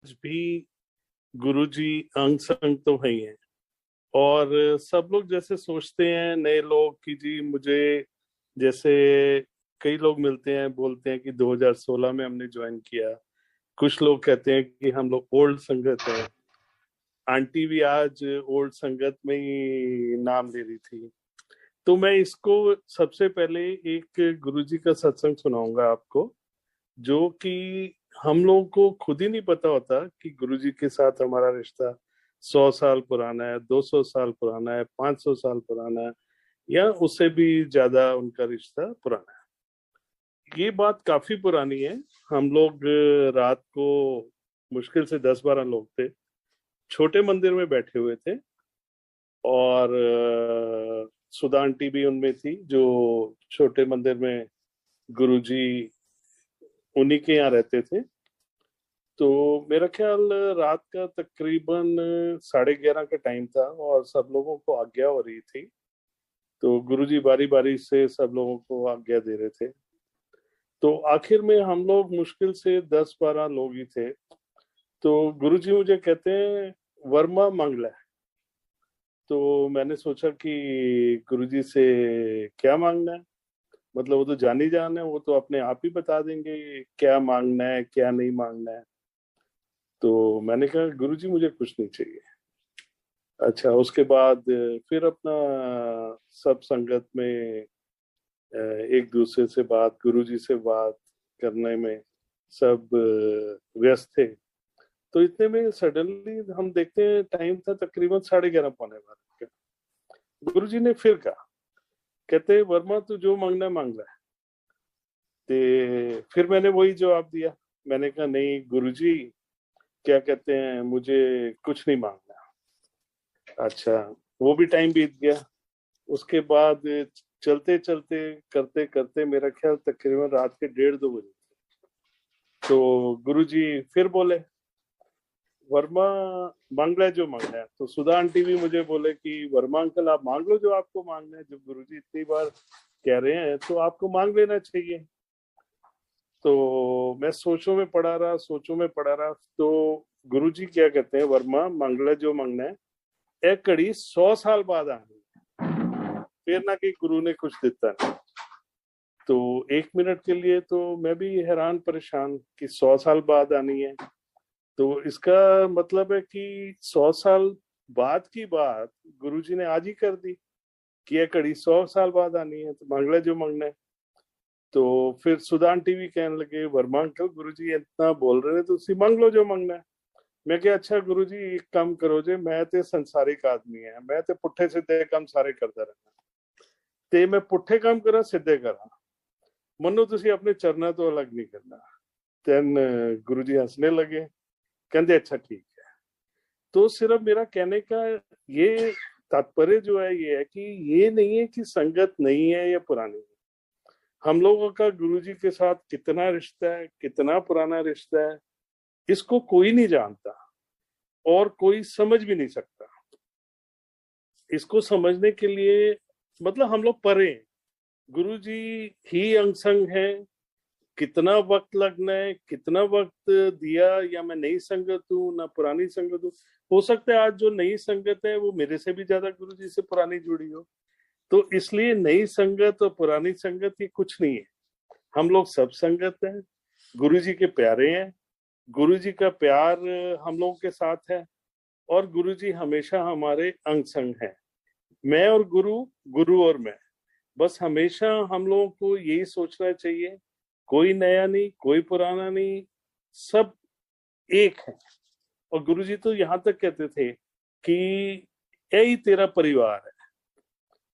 भी गुरुजी अंग संग तो है ही हैं। और सब लोग जैसे सोचते हैं नए लोग कि जी मुझे, जैसे कई लोग मिलते हैं बोलते हैं कि 2016 में हमने ज्वाइन किया। कुछ लोग कहते हैं कि हम लोग ओल्ड संगत है। आंटी भी आज ओल्ड संगत में ही नाम ले रही थी। तो मैं इसको सबसे पहले एक गुरुजी का सत्संग सुनाऊंगा आपको, जो कि हम लोगों को खुद ही नहीं पता होता कि गुरुजी के साथ हमारा रिश्ता 100 साल पुराना है, 200 साल पुराना है, 500 साल पुराना है, या उससे भी ज्यादा उनका रिश्ता पुराना है। ये बात काफी पुरानी है। हम लोग रात को मुश्किल से 10-12 लोग थे, छोटे मंदिर में बैठे हुए थे। और सुधा आंटी भी उनमें थी, जो छोटे मंदिर में गुरुजी उन्हीं के यहाँ रहते थे। तो मेरा ख्याल रात का तकरीबन 11:30 का टाइम था और सब लोगों को आज्ञा हो रही थी। तो गुरुजी बारी बारी से सब लोगों को आज्ञा दे रहे थे। तो आखिर में हम लोग मुश्किल से 10-12 लोग ही थे। तो गुरुजी मुझे कहते हैं वर्मा मंगला है। तो मैंने सोचा कि गुरुजी से क्या मांगना है, मतलब वो तो जान ही जान है, वो तो अपने आप ही बता देंगे क्या मांगना है क्या नहीं मांगना है। तो मैंने कहा गुरुजी मुझे कुछ नहीं चाहिए। अच्छा, उसके बाद फिर अपना सब संगत में एक दूसरे से बात, गुरुजी से बात करने में सब व्यस्त थे। तो इतने में सडनली हम देखते हैं टाइम था तकरीबन 11:30 पौने 12 का। गुरुजी ने फिर कहा, कहते वर्मा तू जो मांगना है मांग रहा है। तो फिर मैंने वही जवाब दिया। मैंने कहा नहीं गुरुजी, क्या कहते हैं, मुझे कुछ नहीं मांगना। अच्छा, वो भी टाइम बीत गया। उसके बाद चलते चलते करते करते मेरा ख्याल तकरीबन रात के 1:30-2 बजे। तो गुरुजी फिर बोले वर्मा मांग रहा है जो मांगना है। तो सुधा आंटी भी मुझे बोले कि वर्मा अंकल आप मांग लो जो आपको मांगना है, जब गुरुजी इतनी बार कह रहे हैं तो आपको मांग लेना चाहिए। तो मैं सोचों में पड़ा रहा। तो गुरुजी क्या कहते हैं, वर्मा मांगला जो मांगना है एक कड़ी 100 साल बाद आनी है, फिर ना कि गुरु ने कुछ दिता नहीं। तो 1 मिनट के लिए तो मैं भी हैरान परेशान कि 100 साल बाद आनी है। तो इसका मतलब है कि 100 साल बाद की बात गुरुजी ने आज ही कर दी कि यह कड़ी 100 साल बाद आनी है, तो मांगला जो मांगना है। तो फिर सुधा आंटी भी कहने लगे वर्मा अंकल गुरुजी इतना बोल रहे हैं तो उसी मांग लो जो मांगना है। मैं क्या, अच्छा गुरुजी एक काम करो जे, मैं ते संसारिक आदमी है, मैं ते पुट्ठे सीधे काम सारे करता रहना, ते मैं पुट्ठे काम करा सीधे करा, मनो तुसी अपने चरणों तो अलग नहीं करना। देन गुरुजी हंसने लगे, कहते अच्छा ठीक है। तो सिर्फ मेरा कहने का ये तात्पर्य जो है ये है कि ये नहीं है कि संगत नहीं है या पुरानी है। हम लोगों का गुरुजी के साथ कितना रिश्ता है, कितना पुराना रिश्ता है, इसको कोई नहीं जानता और कोई समझ भी नहीं सकता। इसको समझने के लिए मतलब हम लोग परे, गुरुजी ही अंग संग है। कितना वक्त लगना है, कितना वक्त दिया, या मैं नई संगत हूँ ना पुरानी संगत हूँ। हो सकता है आज जो नई संगत है वो मेरे से भी ज्यादा गुरुजी से पुरानी जुड़ी हो। तो इसलिए नई संगत और पुरानी संगत ये कुछ नहीं है। हम लोग सब संगत हैं, गुरुजी के प्यारे हैं। गुरुजी का प्यार हम लोगों के साथ है और गुरुजी हमेशा हमारे अंग संग है। मैं और गुरु, गुरु और मैं, बस हमेशा हम लोगों को यही सोचना चाहिए, कोई नया नहीं कोई पुराना नहीं, सब एक है। और गुरुजी तो यहाँ तक कहते थे कि यही तेरा परिवार है,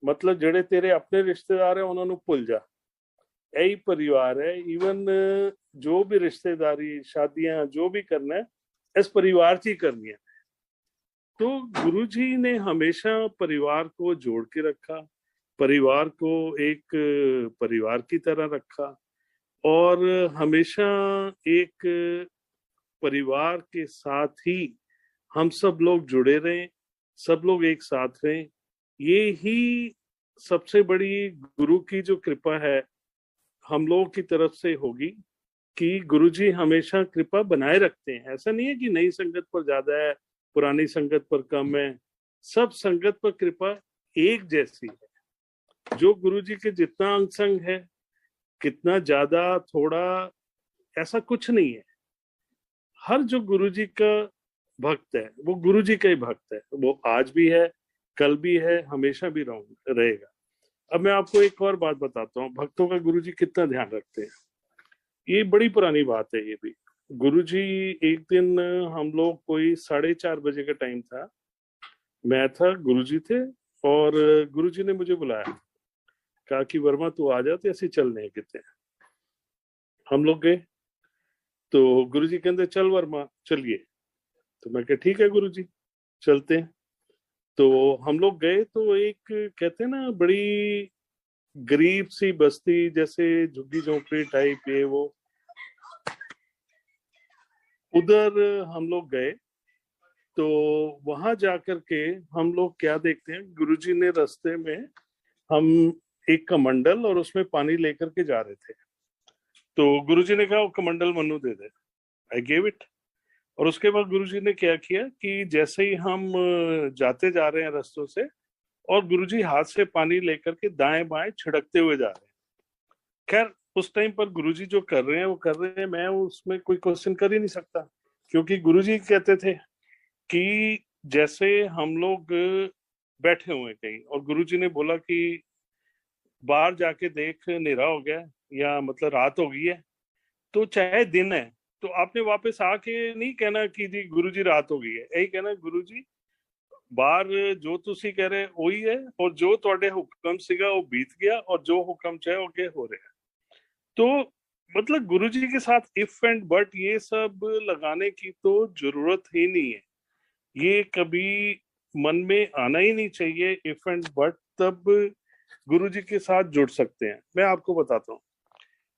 मतलब जेड़े तेरे अपने रिश्तेदार है उन्होंने भूल जा, यही परिवार है। इवन जो भी रिश्तेदारी शादियां जो भी करना है इस परिवार से ही करनी है। तो गुरुजी ने हमेशा परिवार को जोड़ के रखा, परिवार को एक परिवार की तरह रखा, और हमेशा एक परिवार के साथ ही हम सब लोग जुड़े रहें, सब लोग एक साथ रहें। ये ही सबसे बड़ी गुरु की जो कृपा है हम लोगों की तरफ से होगी कि गुरुजी हमेशा कृपा बनाए रखते हैं। ऐसा नहीं है कि नई संगत पर ज्यादा है, पुरानी संगत पर कम है। सब संगत पर कृपा एक जैसी है। जो गुरुजी के जितना अंग संग है, कितना ज्यादा थोड़ा, ऐसा कुछ नहीं है। हर जो गुरुजी का भक्त है वो गुरुजी का ही भक्त है। वो आज भी है, कल भी है, हमेशा भी रहेगा। अब मैं आपको एक और बात बताता हूँ, भक्तों का गुरुजी कितना ध्यान रखते हैं। ये बड़ी पुरानी बात है ये भी। गुरुजी, एक दिन हम लोग कोई 4:30 बजे का टाइम था, मैं था, गुरुजी थे, और गुरुजी ने मुझे बुलाया, कहा कि वर्मा तू आ जा, तो ऐसे चलने कितने। हम लोग गए, तो गुरुजी कहते चल वर्मा चलिए। तो मैं कहा ठीक है गुरुजी, चलते हैं। तो हम लोग गए, तो एक कहते हैं ना, बड़ी गरीब सी बस्ती, जैसे झुग्गी झोंपड़ी टाइप, ये वो, उधर हम लोग गए। तो वहां जाकर के हम लोग क्या देखते हैं, गुरुजी ने रास्ते में, हम एक कमंडल और उसमें पानी लेकर के जा रहे थे। तो गुरुजी ने कहा वो कमंडल मन्नू दे दे। I gave it. और उसके बाद गुरुजी ने क्या किया कि जैसे ही हम जाते जा रहे हैं रास्तों से, और गुरुजी हाथ से पानी लेकर के दाएं बाएं छिड़कते हुए जा रहे हैं। खैर, उस टाइम पर गुरुजी जो कर रहे हैं वो कर रहे हैं, मैं उसमें कोई क्वेश्चन कर ही नहीं सकता, क्योंकि गुरुजी कहते थे कि जैसे हम लोग बैठे हुए कहीं, और गुरुजी ने बोला कि बाहर जाके देख अंधेरा हो गया है, या मतलब रात हो गई है, तो चाहे दिन है, तो आपने वापस आके नहीं कहना कि जी गुरुजी रात हो गई है। यही कहना गुरुजी बाहर जो तुसी कह रहे वही है, और जो ਤੁਹਾਡੇ हुक्म सीगा वो बीत गया, और जो हुक्म चाहे वो के हो रहे हैं। तो मतलब गुरुजी के साथ इफ एंड बट ये सब लगाने की तो जरूरत ही नहीं है। ये कभी मन में आना ही नहीं चाहिए इफ एंड बट, तब गुरुजी के साथ जुड़ सकते हैं। मैं आपको बताता हूँ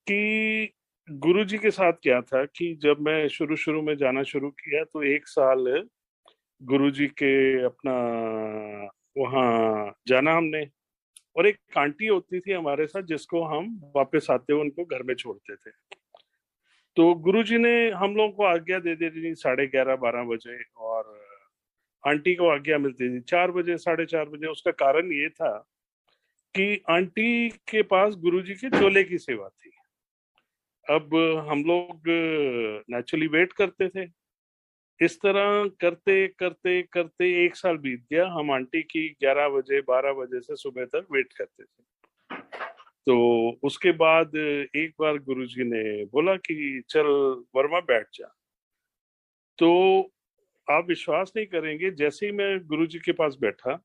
कि गुरुजी के साथ क्या था कि जब मैं शुरू शुरू में जाना शुरू किया, तो 1 साल गुरुजी के अपना वहाँ जाना हमने। और एक आंटी होती थी हमारे साथ, जिसको हम वापस आते हुए उनको घर में छोड़ते थे। तो गुरुजी ने हम लोगों को आज्ञा दे दी थी 11:30-12 बजे, और आंटी को आज्ञा मिलती थी 4 बजे, 4:30 बजे। उसका कारण ये था कि आंटी के पास गुरुजी के चोले की सेवा थी। अब हम लोग नेचुरली वेट करते थे। इस तरह करते करते करते 1 साल बीत गया। हम आंटी की 11 बजे 12 बजे से सुबह तक वेट करते थे। तो उसके बाद एक बार गुरुजी ने बोला कि चल वर्मा बैठ जा। तो आप विश्वास नहीं करेंगे, जैसे ही मैं गुरुजी के पास बैठा,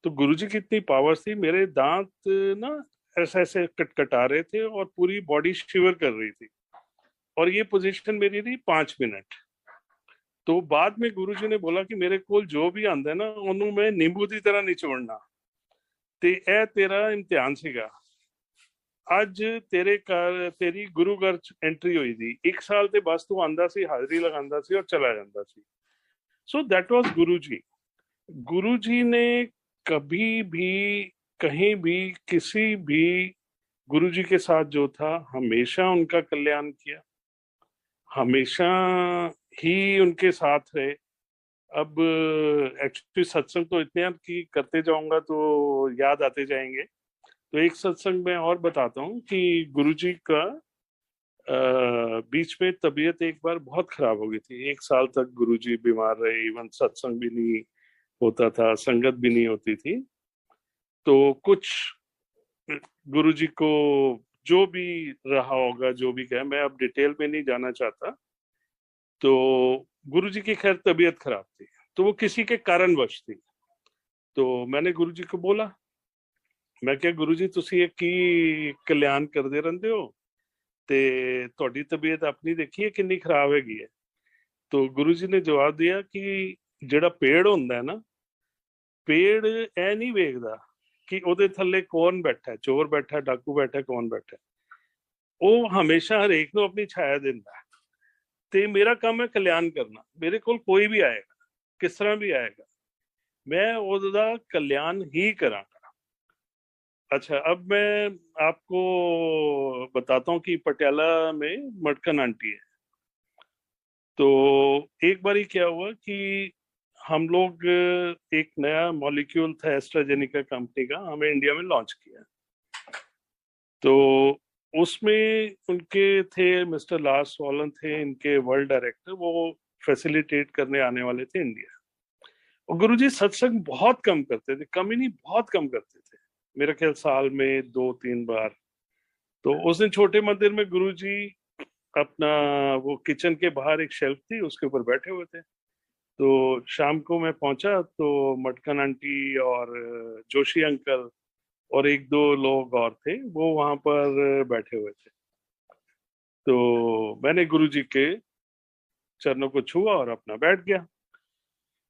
तो गुरुजी की इतनी पावर थी, मेरे दांत ना ऐसे ऐसे कटकटा रहे थे, और पूरी बॉडी शिवर कर रही थी। और ये पोजीशन मेरी थी 5 मिनट। तो बाद में गुरुजी ने बोला कि मेरे कोल जो भी आंदा है ना, ਉਹਨੂੰ मैं नींबू की तरह निचोड़ना। ते ए तेरा इम्तिहान सीगा। ਅੱਜ ਤੇਰੇ ਘਰ ਤੇਰੀ ਗੁਰੂ ਘਰ ਚ ਐਂਟਰੀ ਹੋਈ ਦੀ 1 ਸਾਲ ਤੇ ਬਸ ਤੂੰ ਆਂਦਾ ਸੀ, ਹਾਜ਼ਰੀ ਲਗਾਉਂਦਾ ਸੀ, ਔਰ ਚਲਾ ਜਾਂਦਾ ਸੀ। सो दैट वाज गुरु जी। गुरु जी ने कभी भी, कहीं भी, किसी भी, गुरु जी के साथ जो था, हमेशा उनका कल्याण किया, हमेशा ही उनके साथ रहे। अब एक्चुअली सत्संग तो इतने कि करते जाऊंगा तो याद आते जाएंगे। तो एक सत्संग में और बताता हूँ कि गुरुजी का बीच में तबीयत एक बार बहुत खराब हो गई थी। 1 साल तक गुरुजी बीमार रहे, इवन सत्संग भी नहीं होता था, संगत भी नहीं होती थी। तो कुछ गुरुजी को जो भी रहा होगा, जो भी कहे, मैं अब डिटेल में नहीं जाना चाहता। तो गुरुजी की खैर तबीयत खराब थी, तो वो किसी के कारणवश थी। तो मैंने गुरुजी को बोला, मैं क्या गुरुजी ਤੁਸੀਂ ਇਹ ਕੀ ਕਲਿਆਣ ਕਰਦੇ ਰਹਿੰਦੇ ਹੋ, ਤੇ ਤੁਹਾਡੀ ਤਬੀਅਤ ਆਪਣੀ ਦੇਖੀਏ ਕਿੰਨੀ ਖਰਾਬ ਹੈਗੀ ਹੈ। तो गुरुजी ने जवाब दिया कि ਜਿਹੜਾ पेड़ ਹੁੰਦਾ ਹੈ ਨਾ, पेड़ ਇਹ ਨਹੀਂ ਵੇਖਦਾ ਕਿ ਉਹਦੇ ਥੱਲੇ ਕੌਣ ਬੈਠਾ ਹੈ, ਚੋਰ ਬੈਠਾ, ਡਾਕੂ ਬੈਠਾ, ਕੌਣ ਬੈਠਾ। ਉਹ ਹਮੇਸ਼ਾ ਹਰੇਕ ਨੂੰ ਆਪਣੀ ਛਾਇਆ ਦਿੰਦਾ। ਤੇ ਮੇਰਾ ਕੰਮ ਹੈ ਕਲਿਆਣ ਕਰਨਾ। ਮੇਰੇ ਕੋਲ ਕੋਈ ਵੀ ਆਏਗਾ, ਕਿਸ ਤਰ੍ਹਾਂ ਵੀ ਆਏਗਾ, ਮੈਂ ਉਹਦਾ ਕਲਿਆਣ ਹੀ ਕਰਾਂਗਾ। अच्छा, अब मैं आपको बताता हूँ कि पटियाला में मटकन आंटी है। तो एक बार ही क्या हुआ कि हम लोग, एक नया मॉलिक्यूल था एस्ट्राजेनिका कंपनी का, हमें इंडिया में लॉन्च किया। तो उसमें उनके थे मिस्टर लार्स सॉलन, थे इनके वर्ल्ड डायरेक्टर, वो फैसिलिटेट करने आने वाले थे इंडिया। और गुरुजी सत्संग बहुत कम करते थे, कम ही नहीं बहुत कम करते थे, मेरे ख्याल साल में 2-3 बार। तो उस दिन छोटे मंदिर में गुरुजी अपना, वो किचन के बाहर एक शेल्फ थी उसके ऊपर बैठे हुए थे। तो शाम को मैं पहुंचा तो मटकन आंटी और जोशी अंकल और एक दो लोग और थे, वो वहां पर बैठे हुए थे। तो मैंने गुरुजी के चरणों को छुआ और अपना बैठ गया।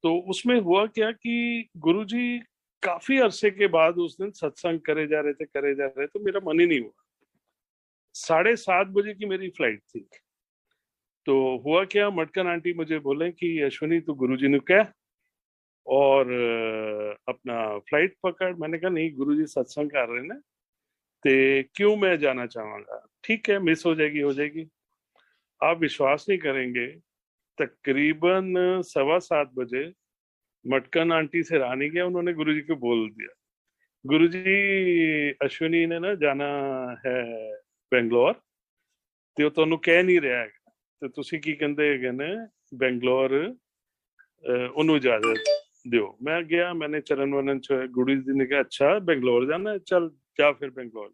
तो उसमें हुआ क्या कि गुरुजी काफी अरसे के बाद उस दिन सत्संग करे जा रहे थे, तो मेरा मन ही नहीं हुआ। 7:30 बजे की मेरी फ्लाइट थी। तो हुआ क्या, मटकन आंटी मुझे बोले कि अश्विनी तू गुरुजी ने कह और अपना फ्लाइट पकड़। मैंने कहा नहीं, गुरुजी सत्संग कर रहे हैं ना, ते क्यों मैं जाना चाहूंगा, ठीक है मिस हो जाएगी। आप विश्वास नहीं करेंगे, तकरीबन 7:15 बजे मटकन आंटी से रहा नहीं गया, उन्होंने गुरुजी को बोल दिया, गुरुजी अश्विनी ने ना जाना है बेंगलोर, ਤੇ ਉਹ ਤੁਹਾਨੂੰ ਕਹਿ ਨਹੀਂ ਰਿਹਾ ਹੈਗਾ, ਤੇ ਤੁਸੀਂ ਕੀ ਕਹਿੰਦੇ ਹੈਗੇ ਨੇ बेंगलोर ਉਹਨੂੰ इजाजत ਦਿਓ। मैं गया, मैंने चरण वनन गुरु जी ने कहा अच्छा बेंगलोर जाना है, चल जा फिर बेंगलोर।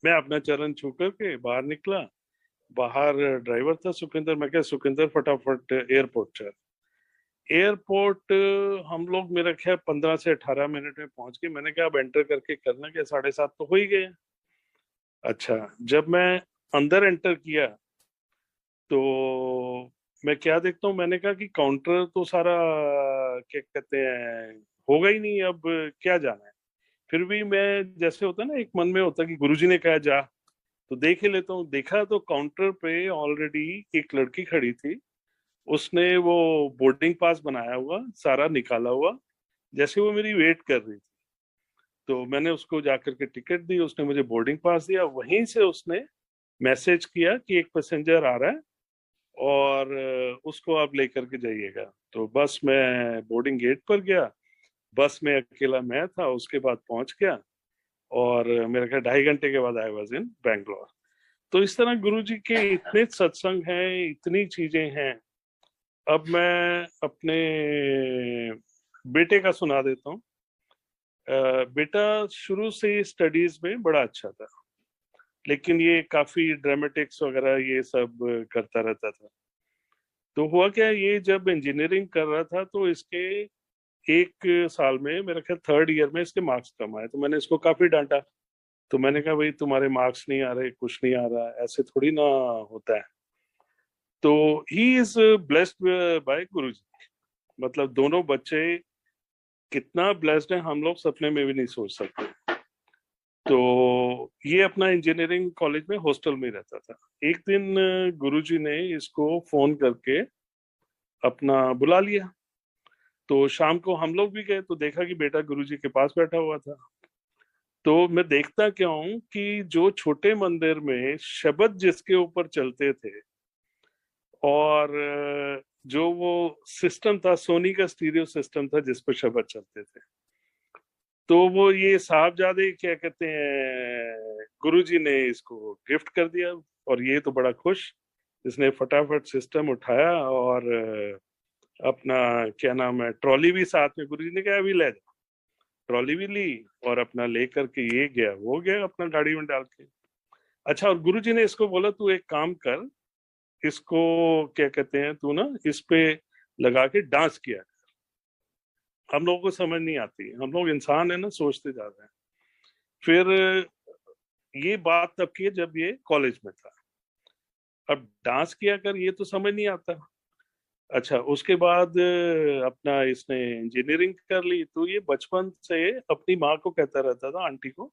मैं अपना चरण छू करके बाहर निकला। बाहर ड्राइवर था सुखिंदर, मैं क्या सुखिंदर फटाफट एयरपोर्ट चल। एयरपोर्ट हम लोग मेरा ख्याल 15 से 18 मिनट में पहुंच गए। मैंने कहा अब एंटर करके करना क्या, 7:30 तो हो ही गए। अच्छा, जब मैं अंदर एंटर किया तो मैं क्या देखता हूँ, मैंने कहा कि काउंटर तो सारा क्या कहते हैं होगा ही नहीं, अब क्या जाना है। फिर भी मैं, जैसे होता है ना एक मन में होता है कि गुरुजी ने कहा जा तो देख ही लेता हूँ। देखा तो काउंटर पे ऑलरेडी एक लड़की खड़ी थी, उसने वो बोर्डिंग पास बनाया हुआ, सारा निकाला हुआ, जैसे वो मेरी वेट कर रही थी। तो मैंने उसको जाकर के टिकट दी, उसने मुझे बोर्डिंग पास दिया। वहीं से उसने मैसेज किया कि एक पैसेंजर आ रहा है और उसको आप लेकर के जाइएगा। तो बस मैं बोर्डिंग गेट पर गया, बस में अकेला मैं था, उसके बाद पहुंच गया और मेरे ख्याल 2.5 घंटे के बाद आई वाज इन बैंगलोर। तो इस तरह गुरु जी के इतने सत्संग हैं, इतनी चीजें हैं। अब मैं अपने बेटे का सुना देता हूँ। बेटा शुरू से स्टडीज में बड़ा अच्छा था, लेकिन ये काफी ड्रामेटिक्स वगैरह ये सब करता रहता था। तो हुआ क्या, ये जब इंजीनियरिंग कर रहा था तो इसके एक साल में, मेरा ख्याल 3rd ईयर में, इसके मार्क्स कम आए। तो मैंने इसको काफी डांटा। तो मैंने कहा भाई तुम्हारे मार्क्स नहीं आ रहे, कुछ नहीं आ रहा, ऐसे थोड़ी ना होता है। तो ही इज ब्लेस्ड बाय गुरु जी। मतलब दोनों बच्चे कितना ब्लेस्ड है, हम लोग सपने में भी नहीं सोच सकते। तो ये अपना इंजीनियरिंग कॉलेज में हॉस्टल में रहता था। एक दिन गुरुजी ने इसको फोन करके अपना बुला लिया। तो शाम को हम लोग भी गए तो देखा कि बेटा गुरुजी के पास बैठा हुआ था। तो मैं देखता क्या हूं कि जो छोटे मंदिर में शब्द जिसके ऊपर चलते थे, और जो वो सिस्टम था, सोनी का स्टीरियो सिस्टम था जिस पर शब्द चलते थे, तो वो ये साहबजादे क्या कहते हैं, गुरुजी ने इसको गिफ्ट कर दिया। और ये तो बड़ा खुश, इसने फटाफट सिस्टम उठाया और अपना क्या नाम है, ट्रॉली भी साथ में, गुरुजी ने कहा अभी ले जा। ट्रॉली भी ली और अपना लेकर के ये गया, वो गया अपना गाड़ी में डाल के। अच्छा, और गुरुजी ने इसको बोला तू एक काम कर, इसको क्या कहते हैं, तू ना इस पे लगा के डांस किया। हम लोगों को समझ नहीं आती, हम लोग इंसान है ना, सोचते जा रहे हैं। फिर ये बात तब की जब ये कॉलेज में था। अब डांस किया कर, ये तो समझ नहीं आता। अच्छा, उसके बाद अपना इसने इंजीनियरिंग कर ली। तो ये बचपन से अपनी माँ को कहता रहता था, आंटी को,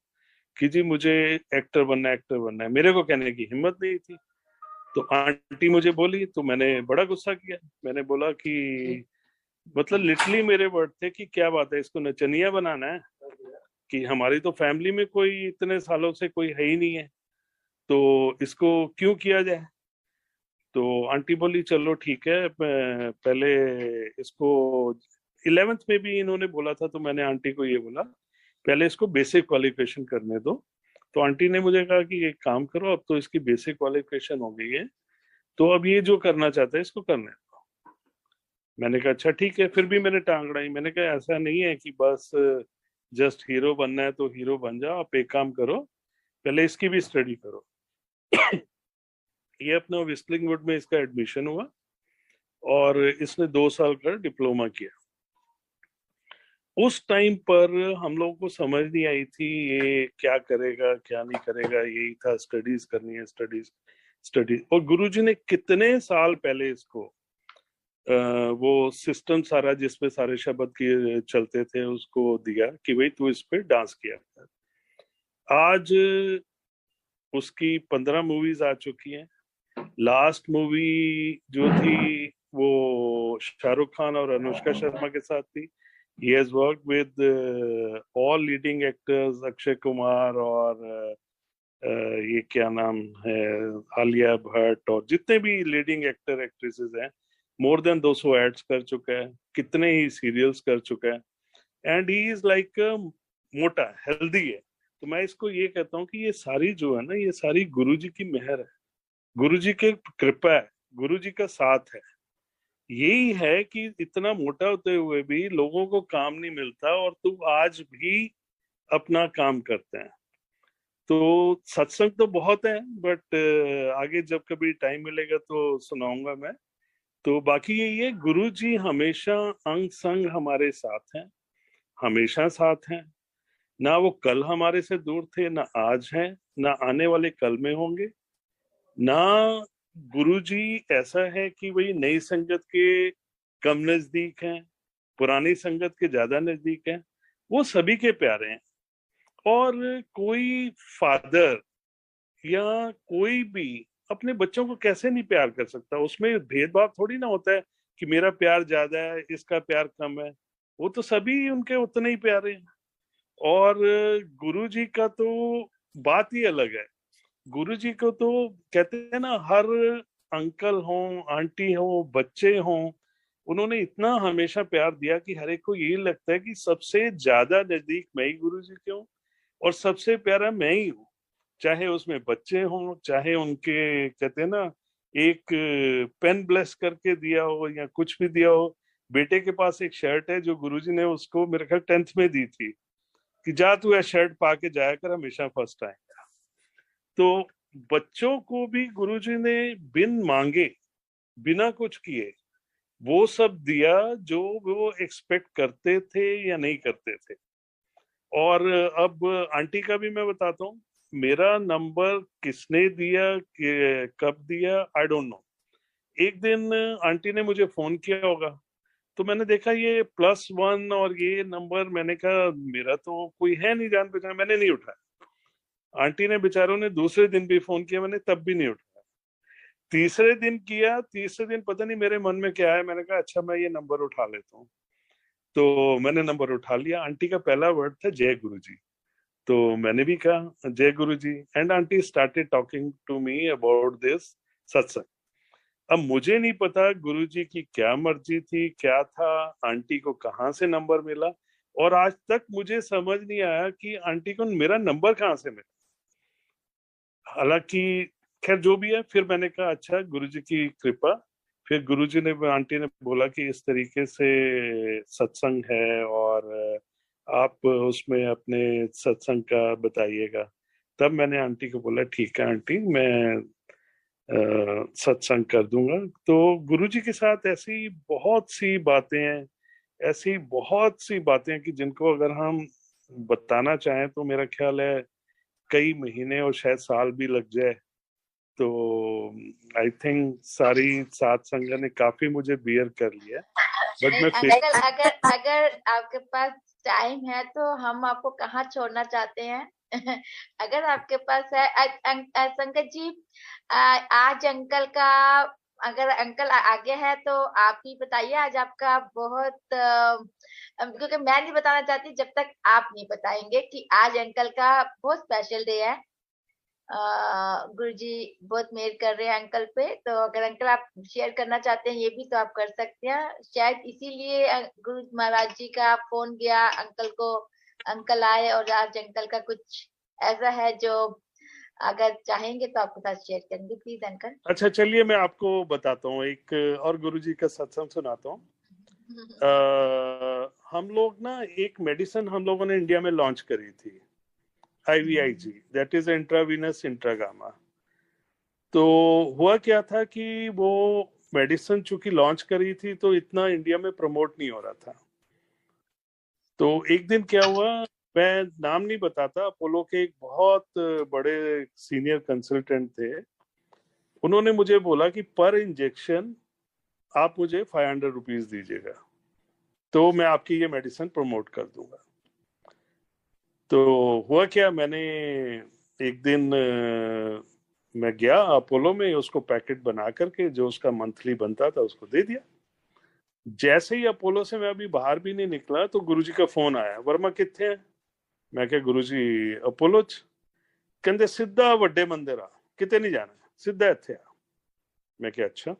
कि जी मुझे एक्टर बनना है, एक्टर बनना है। मेरे को कहने की हिम्मत नहीं थी। तो आंटी मुझे बोली तो मैंने बड़ा गुस्सा किया। मैंने बोला कि मतलब लिटरली मेरे वर्ड थे कि क्या बात है, इसको नचनिया बनाना है, कि हमारी तो फैमिली में कोई इतने सालों से कोई है ही नहीं है, तो इसको क्यों किया जाए। तो आंटी बोली चलो ठीक है, पहले इसको 11th में भी इन्होंने बोला था, तो मैंने आंटी को ये बोला पहले इसको बेसिक क्वालिफिकेशन करने दो। तो आंटी ने मुझे कहा कि एक काम करो, अब तो इसकी बेसिक क्वालिफिकेशन हो गई है, तो अब ये जो करना चाहता है इसको करने दो। मैंने कहा अच्छा ठीक है, फिर भी मैंने टांग अड़ाई। मैंने कहा ऐसा नहीं है कि बस जस्ट हीरो बनना है तो हीरो बन जाओ, आप एक काम करो पहले इसकी भी स्टडी करो। ये अपना विस्लिंग वुड में इसका एडमिशन हुआ और इसने 2 साल का डिप्लोमा किया। उस टाइम पर हम लोगों को समझ नहीं आई थी ये क्या करेगा क्या नहीं करेगा, यही था स्टडीज करनी है, स्टडीज स्टडीज। और गुरुजी ने कितने साल पहले इसको वो सिस्टम सारा जिसपे सारे शब्द के चलते थे उसको दिया कि भाई तू इस पे डांस किया कर। आज उसकी 15 मूवीज आ चुकी हैं। लास्ट मूवी जो थी वो शाहरुख खान और अनुष्का शर्मा के साथ थी। He has worked with all leading actors, Akshay Kumar और ये क्या नाम है, आलिया भट्ट, और जितने भी लीडिंग एक्टर एक्ट्रेसेस हैं, मोर देन 200 एड्स कर चुका है, कितने ही सीरियल्स कर चुका है। एंड ही इज लाइक मोटा हेल्दी है। तो मैं इसको ये कहता हूँ कि ये सारी जो है ना, ये सारी गुरुजी की मेहर है, गुरुजी की कृपा है, गुरुजी का साथ है। यही है कि इतना मोटा होते हुए भी लोगों को काम नहीं मिलता और तू आज भी अपना काम करते हैं। तो सत्संग तो बहुत है, बट आगे जब कभी टाइम मिलेगा तो सुनाऊंगा मैं। तो बाकी यही है, गुरु जी हमेशा अंग संग हमारे साथ हैं, हमेशा साथ हैं। ना वो कल हमारे से दूर थे, ना आज हैं, ना आने वाले कल में होंगे। ना गुरुजी ऐसा है कि वही नई संगत के कम नजदीक हैं, पुरानी संगत के ज्यादा नजदीक हैं। वो सभी के प्यारे हैं। और कोई फादर या कोई भी अपने बच्चों को कैसे नहीं प्यार कर सकता, उसमें भेदभाव थोड़ी ना होता है कि मेरा प्यार ज्यादा है इसका प्यार कम है। वो तो सभी उनके उतने ही प्यारे हैं। और गुरुजी का तो बात ही अलग है। गुरुजी को तो कहते हैं ना, हर अंकल हो, आंटी हो, बच्चे हो, उन्होंने इतना हमेशा प्यार दिया कि हर एक को यही लगता है कि सबसे ज्यादा नजदीक मैं ही गुरुजी के हूँ और सबसे प्यारा मैं ही हूँ। चाहे उसमें बच्चे हों, चाहे उनके कहते हैं ना एक पेन ब्लेस करके दिया हो या कुछ भी दिया हो। बेटे के पास एक शर्ट है जो गुरुजी ने उसको मेरे ख्याल 10th में दी थी कि जा तू यह शर्ट पा के जाया कर, हमेशा फर्स्ट आएगा। तो बच्चों को भी गुरुजी ने बिन मांगे, बिना कुछ किए वो सब दिया जो वो एक्सपेक्ट करते थे या नहीं करते थे। और अब आंटी का भी मैं बताता हूँ, मेरा नंबर किसने दिया, कब दिया, आई डोंट नो। एक दिन आंटी ने मुझे फोन किया होगा, तो मैंने देखा ये +1 और ये नंबर, मैंने कहा मेरा तो कोई है नहीं जान पहचान, मैंने नहीं उठाया। आंटी ने बेचारों ने दूसरे दिन भी फोन किया, मैंने तब भी नहीं उठाया। तीसरे दिन किया, तीसरे दिन पता नहीं मेरे मन में क्या है, मैंने कहा अच्छा मैं ये नंबर उठा लेता हूँ। तो मैंने नंबर उठा लिया। आंटी का पहला वर्ड था जय गुरु जी। तो मैंने भी कहा जय Guru ji, and aunty started talking to me about this satsang. अब मुझे नहीं पता गुरु जी की क्या मर्जी थी, क्या था, आंटी को कहाँ से नंबर मिला, और आज तक मुझे समझ नहीं आया कि आंटी को मेरा नंबर कहाँ से मिला। हालांकि खैर जो भी है, फिर मैंने कहा अच्छा गुरुजी की कृपा। फिर गुरुजी ने, आंटी ने बोला कि इस तरीके से सत्संग है और आप उसमें अपने सत्संग का बताइएगा। तब मैंने आंटी को बोला ठीक है आंटी, मैं सत्संग कर दूंगा। तो गुरुजी के साथ ऐसी बहुत सी बातें हैं, ऐसी बहुत सी बातें हैं कि जिनको अगर हम बताना चाहें तो मेरा ख्याल है कई महीने और शायद साल भी लग जाए। तो आई थिंक सारी सात संगत ने काफी मुझे बियर कर लिया। बट मैं फिर अंकल, अगर अगर आपके पास टाइम है तो हम आपको कहाँ छोड़ना चाहते हैं? अगर आपके पास है संगत जी, आज अंकल का अगर अंकल आगे है तो आप ही बताइए। आज आपका बहुत क्योंकि मैं नहीं बताना चाहती जब तक आप नहीं बताएंगे कि आज अंकल का बहुत स्पेशल डे है। गुरुजी बहुत मेहर कर रहे हैं अंकल पे, तो अगर अंकल आप शेयर करना चाहते हैं ये भी तो आप कर सकते हैं। शायद इसीलिए गुरु महाराज जी का फोन गया अंकल को, अंकल आए और आज अंकल का कुछ ऐसा है जो अगर चाहेंगे तो आपके साथ शेयर करेंगे। Please uncle. अच्छा चलिए मैं आपको बताता हूँ, एक और गुरुजी का सत्संग सुनाता हूँ। हम लोग ना एक मेडिसिन हम लोगों ने इंडिया में लॉन्च करी थी, IVIG, दैट इज इंट्रावीनस इंट्रागामा। तो हुआ क्या था कि वो मेडिसिन चूंकि लॉन्च करी थी तो इतना इंडिया में प्रमोट नहीं हो रहा था। तो एक दिन क्या हुआ, मैं नाम नहीं बताता, अपोलो के एक बहुत बड़े सीनियर कंसल्टेंट थे, उन्होंने मुझे बोला कि पर इंजेक्शन आप मुझे 500 रुपीज दीजिएगा तो मैं आपकी ये मेडिसिन प्रमोट कर दूंगा। तो हुआ क्या, मैंने एक दिन मैं गया अपोलो में, उसको पैकेट बना करके जो उसका मंथली बनता था उसको दे दिया। जैसे ही अपोलो से मैं अभी बाहर भी नहीं निकला तो गुरुजी का फोन आया, वर्मा कितने हैं? मैं क्या गुरुजी अपोलो च, कहते सीधा ਵੱਡੇ मंदिर आ, किते नहीं जाना, सीधा इत्थे आ। मैं क्या अच्छा।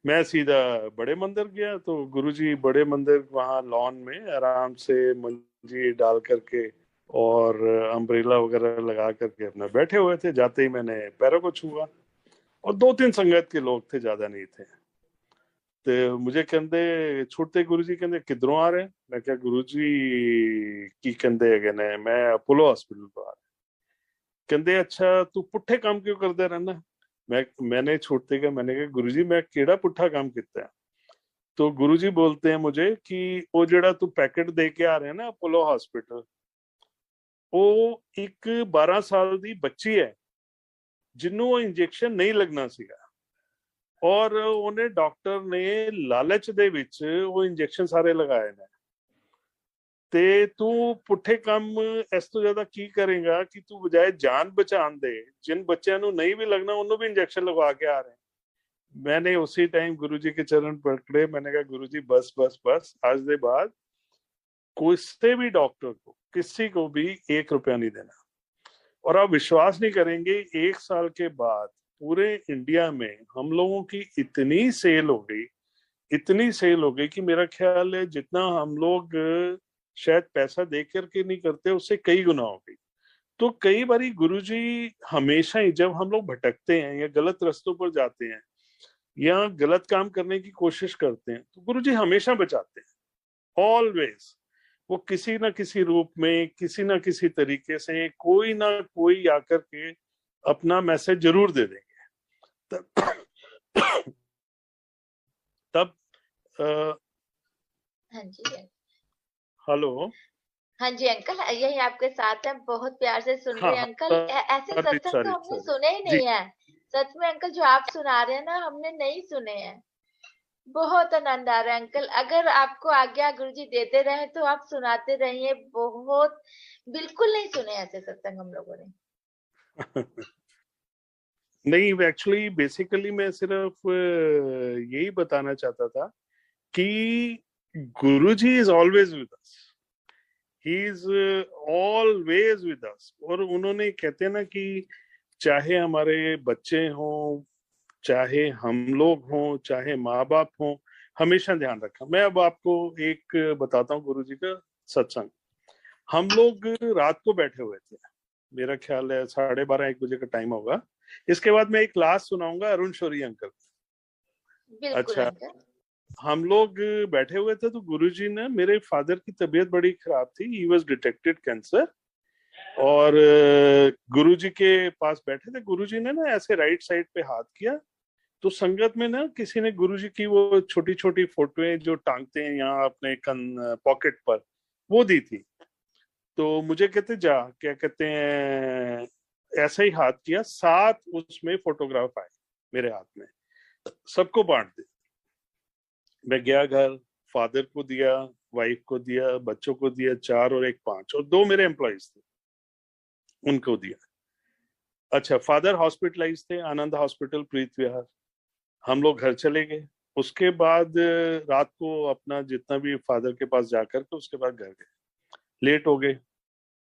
मैं सीधा बड़े मंदिर गया तो गुरुजी बड़े मंदिर वहां लॉन में आराम से मंजी डाल करके और अम्ब्रेला वगैरह लगा करके अपना बैठे हुए थे। जाते ही मैंने पैरों को छुआ और 2-3 संगत के लोग थे, ज्यादा नहीं थे। तो मुझे कहते छूटते गुरुजी कहते किधरों आ रहे हैं? मैं क्या गुरुजी की कहते है ने मैं अपोलो हॉस्पिटल तो आ रहा। कहते अच्छा तू पुट्ठे काम क्यों करते रहना? मैंने छूटते का मैंने कहा गुरुजी मैं केड़ा पुट्ठा काम किया है? तो गुरुजी बोलते हैं मुझे कि वो जेड़ा तू पैकेट दे के आ रहे हैं ना अपोलो हॉस्पिटल, वो एक 12 साल दी बच्ची है जिन्हों वो इंजेक्शन नहीं लगना सीगा और उन्हें डॉक्टर ने लालच दे विच वो इंजेक्शन सारे लगाए ने। ते तू पुट्ठे काम इस तो ज्यादा की करेगा कि तू बजाय जान बचान दे जिन बच्चों को नहीं भी लगना उन्होंने भी इंजेक्शन लगवा के आ रहे हैं। मैंने उसी टाइम गुरुजी के चरण पकड़े, मैंने कहा गुरुजी बस बस बस, आज के बाद किसी भी डॉक्टर को किसी को भी 1 रुपया नहीं देना। और आप विश्वास नहीं करेंगे, 1 साल के बाद पूरे इंडिया में हम लोगों की इतनी सेल हो गई, इतनी सेल हो गई कि मेरा ख्याल है जितना हम लोग शायद पैसा दे करके नहीं करते उससे कई गुना हो गई। तो कई बारी गुरुजी हमेशा ही जब हम लोग भटकते हैं या गलत रास्तों पर जाते हैं या गलत काम करने की कोशिश करते हैं तो गुरुजी हमेशा बचाते हैं, ऑलवेज। वो किसी ना किसी रूप में किसी ना किसी तरीके से कोई ना कोई आकर के अपना मैसेज जरूर दे देंगे। तब तब हाँ जी। हेलो। हाँ जी अंकल, यही आपके साथ है, बहुत प्यार से सुन हाँ रहे हैं हाँ अंकल। ऐसे सॉरी सत्संग तो सॉरी हमने सॉरी सुने ही जी। नहीं है। सच में अंकल जो आप सुना रहे हैं ना हमने नहीं सुने हैं। बहुत आनंद आ रहा है अंकल। अगर आपको आज्ञा गुरुजी देते रहे तो आप सुनाते रहिए। बहुत बिल्कुल नहीं सुने ऐसे सत्संग हम लोगों ने। नहीं एक्चुअली बेसिकली मैं सिर्फ यही बताना चाहता था कि Guruji is always with us, he is always with us. और उन्होंने कहते हैं ना कि चाहे हमारे बच्चे हों, चाहे हम लोग हों, चाहे माँ बाप हों, हमेशा ध्यान रखा। मैं अब आपको एक बताता हूँ गुरुजी का सत्संग। हम लोग रात को बैठे हुए थे, मेरा ख्याल है 12:30-1 बजे का टाइम होगा। इसके बाद मैं एक क्लास सुनाऊंगा अरुण शौरी अंकल। बिल्कुल अच्छा, अंकल। हम लोग बैठे हुए थे तो गुरुजी ने, मेरे फादर की तबीयत बड़ी खराब थी, ही वाज डिटेक्टेड कैंसर, और गुरुजी के पास बैठे थे। गुरुजी ने ना ऐसे राइट साइड पे हाथ किया तो संगत में ना किसी ने गुरुजी की वो छोटी छोटी फोटोएं जो टांगते हैं यहाँ अपने पॉकेट पर, वो दी थी। तो मुझे कहते जा, क्या कहते हैं, ऐसा ही हाथ किया, 7 उसमें फोटोग्राफ आए मेरे हाथ में, सबको बांट दे। मैं गया घर, फादर को दिया, वाइफ को दिया, बच्चों को दिया 4 और एक 5, और 2 मेरे एम्प्लॉइज थे उनको दिया। अच्छा, फादर हॉस्पिटलाइज थे, आनंद हॉस्पिटल प्रीत विहार। हम लोग घर चले गए। उसके बाद रात को अपना जितना भी फादर के पास जाकर के उसके बाद घर गए, लेट हो गए।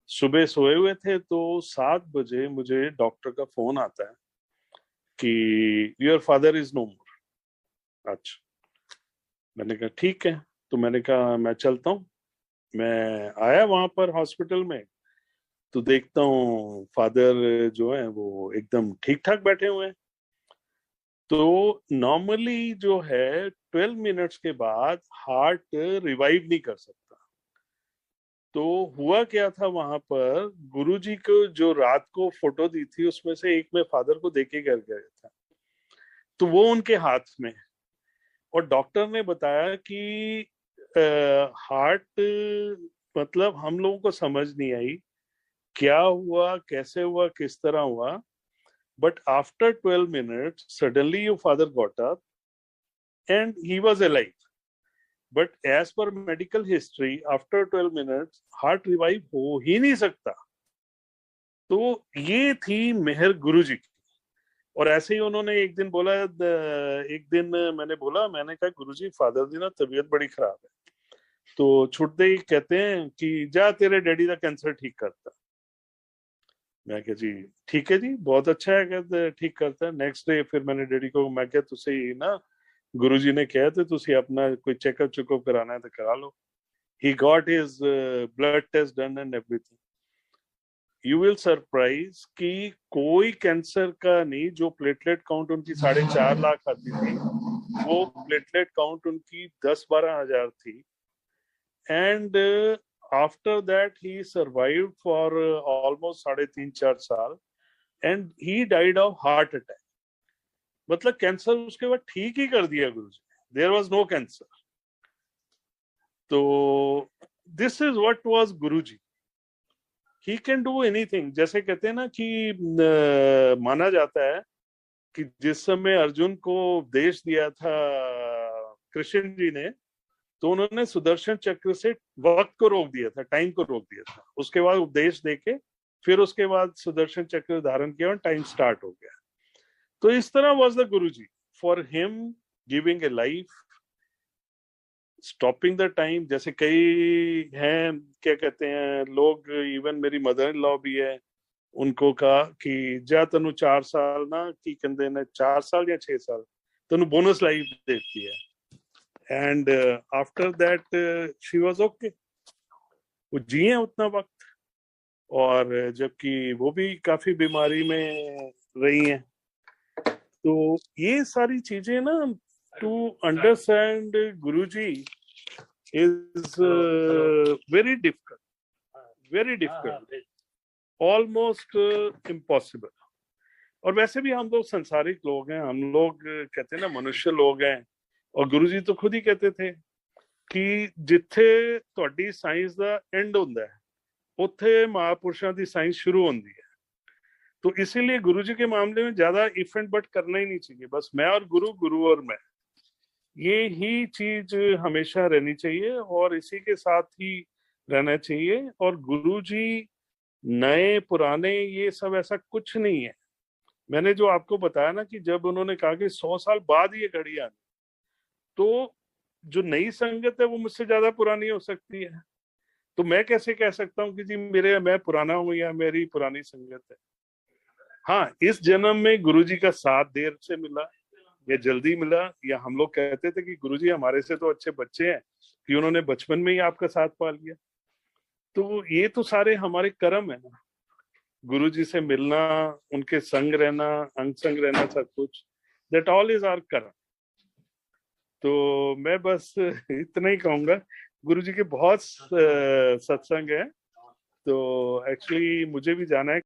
सुबह सोए हुए थे तो 7 बजे मुझे डॉक्टर का फोन आता है कि योर फादर इज नो मोर। अच्छा, मैंने कहा ठीक है। तो मैंने कहा मैं चलता हूँ। मैं आया वहां पर हॉस्पिटल में तो देखता हूँ फादर जो है वो एकदम ठीक ठाक बैठे हुए हैं। तो नॉर्मली जो है 12 मिनट्स के बाद हार्ट रिवाइव नहीं कर सकता। तो हुआ क्या था वहां पर, गुरुजी को जो रात को फोटो दी थी उसमें से एक में फादर को देके कर गया था, तो वो उनके हाथ में। और डॉक्टर ने बताया कि हार्ट, मतलब हम लोगों को समझ नहीं आई क्या हुआ, कैसे हुआ, किस तरह हुआ, but after 12 minutes suddenly your father got up and he was alive. But as per medical history after 12 minutes heart revive हो ही नहीं सकता। तो ये थी मेहर गुरुजी की। और ऐसे ही उन्होंने एक दिन बोला, एक दिन मैंने कहा गुरुजी फादर दी ना तबीयत बड़ी खराब है। तो छुटते ही कहते हैं कि जा तेरे डैडी का कैंसर ठीक करता। मैं कहा जी ठीक है जी, बहुत अच्छा है, कहते ठीक करता है। नेक्स्ट डे फिर मैंने डैडी को मैं कहा तुसे ना गुरुजी ने कहा तो तुसी अपना कोई चेकअप चुकअप कराना है तो करा लो। He got his blood test done and everything. You will surprise कि कोई कैंसर का नहीं, जो प्लेटलेट काउंट उनकी 4.5 लाख आती थी वो प्लेटलेट काउंट उनकी 10-12 हजार थी। And after that he survived for almost 3.5-4 साल and he died of heart attack. मतलब कैंसर उसके बाद ठीक ही कर दिया गुरुजी, देयर वाज नो कैंसर। तो this is what was Guruji, he can do anything. जैसे कहते हैं ना कि माना जाता है कि जिस समय अर्जुन को उपदेश दिया था कृष्ण जी ने, तो उन्होंने सुदर्शन चक्र से वक्त को रोक दिया था, टाइम को रोक दिया था। उसके बाद उपदेश देके फिर उसके बाद सुदर्शन चक्र धारण किया और टाइम स्टार्ट हो गया। तो इस तरह was the Guruji, for him giving a life, stopping the time. जैसे कई हैं, क्या कहते हैं लोग, इवन मेरी मदर इन लॉ भी है, उनको कहा कि जा तनु 4 साल ना की कहते ने 4 साल या 6 साल तनु बोनस लाइफ देती है। And after that she was okay, वो जिए उतना वक्त। और जबकि वो भी काफी बीमारी में रही हैं। तो ये सारी चीजें ना, to understand Guruji is very difficult, very difficult, almost impossible. और वैसे भी हम लोग संसारिक लोग हैं, हम लोग कहते हैं ना मनुष्य लोग हैं। और गुरुजी तो खुद ही कहते थे कि जिथे ਤੁਹਾਡੀ ਸਾਇੰਸ ਦਾ एंड ਹੁੰਦਾ है ਉੱਥੇ महापुरुषों की साइंस शुरू होती है। तो इसीलिए गुरुजी के मामले में ज्यादा इफ एंड बट करना ही नहीं चाहिए। बस मैं और गुरु, गुरु और मैं, ये ही चीज हमेशा रहनी चाहिए और इसी के साथ ही रहना चाहिए। और गुरुजी नए पुराने ये सब ऐसा कुछ नहीं है। मैंने जो आपको बताया ना कि जब उन्होंने कहा कि 100 साल बाद ये घड़ी आनी, तो जो नई संगत है वो मुझसे ज्यादा पुरानी हो सकती है। तो मैं कैसे कह सकता हूँ कि जी मैं पुराना हूँ या मेरी पुरानी संगत है। हाँ, इस जन्म में गुरुजी का साथ देर से मिला या जल्दी मिला, या हम लोग कहते थे कि गुरुजी हमारे से तो अच्छे बच्चे हैं कि उन्होंने बचपन में ही आपका साथ पा लिया। तो ये तो सारे हमारे कर्म है ना, गुरुजी से मिलना, उनके संग रहना, अंग संग रहना, सब कुछ, दैट ऑल इज आवर कर्म। तो मैं बस इतना ही कहूंगा। गुरुजी के बहुत सत्संग है, तो एक्चुअली मुझे भी जाना है।